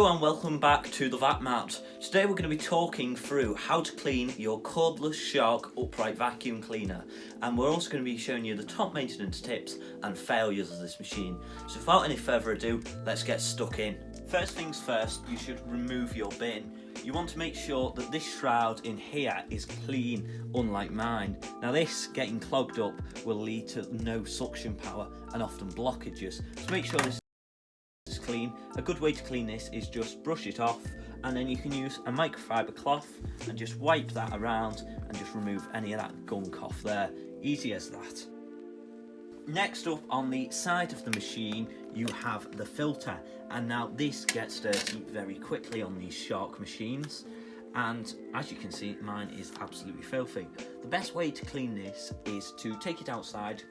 Hello and welcome back to the VAT Mat. Today we're going to be talking through how to clean your cordless Shark upright vacuum cleaner, and we're also going to be showing you the top maintenance tips and failures of this machine. So without any further ado, let's get stuck in. First things first, you should remove your bin. You want to make sure that this shroud in here is clean, unlike mine. Now this getting clogged up will lead to no suction power and often blockages, so make sure this is clean. A good way to clean this is just brush it off, and then you can use a microfiber cloth and just wipe that around and just remove any of that gunk off there. Easy as that. Next up, on the side of the machine you have the filter, and now this gets dirty very quickly on these Shark machines, and as you can see mine is absolutely filthy. The best way to clean this is to take it outside,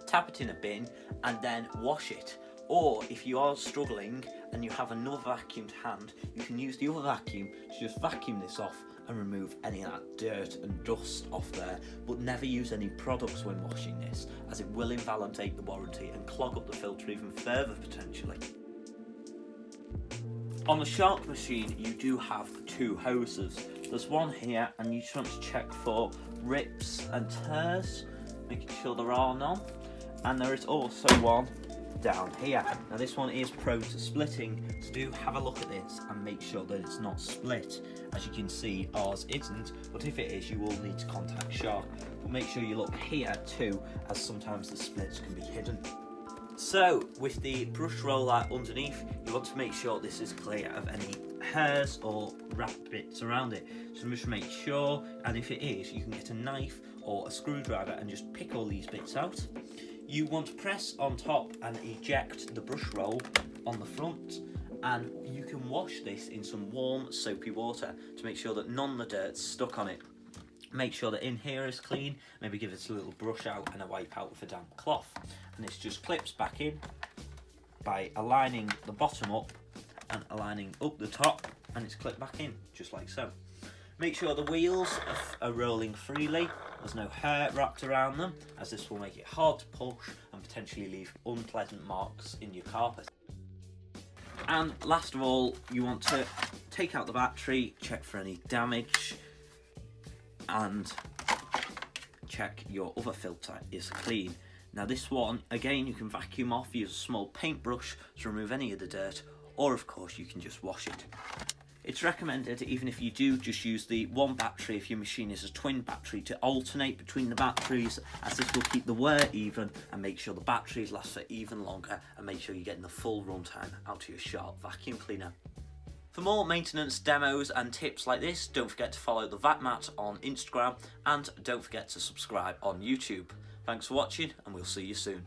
tap it in a bin and then wash it. Or if you are struggling and you have another vacuum to hand, you can use the other vacuum to just vacuum this off and remove any of that dirt and dust off there, but never use any products when washing this, as it will invalidate the warranty and clog up the filter even further potentially. On the Shark machine you do have two hoses. There's one here and you just want to check for rips and tears, making sure there are none, and there is also one down here. Now this one is prone to splitting, so do have a look at this and make sure that it's not split. As you can see, ours isn't, but if it is you will need to contact Shark. But make sure you look here too, as sometimes the splits can be hidden. So with the brush roller underneath, you want to make sure this is clear of any hairs or wrapped bits around it. So just make sure, and if it is, you can get a knife or a screwdriver and just pick all these bits out. You want to press on top and eject the brush roll on the front, and you can wash this in some warm soapy water to make sure that none of the dirt's stuck on it. Make sure that in here is clean, maybe give it a little brush out and a wipe out with a damp cloth. And this just clips back in by aligning the bottom up and aligning up the top, and it's clipped back in just like so. Make sure the wheels are rolling freely, there's no hair wrapped around them, as this will make it hard to push and potentially leave unpleasant marks in your carpet. And last of all, you want to take out the battery, check for any damage, and check your other filter is clean. Now this one, again, you can vacuum off, use a small paintbrush to remove any of the dirt, or of course you can just wash it. It's recommended, even if you do just use the one battery, if your machine is a twin battery, to alternate between the batteries, as this will keep the wear even and make sure the batteries last for even longer, and make sure you're getting the full runtime out of your Shark vacuum cleaner. For more maintenance demos and tips like this, don't forget to follow the VAT Mat on Instagram, and don't forget to subscribe on YouTube. Thanks for watching, and we'll see you soon.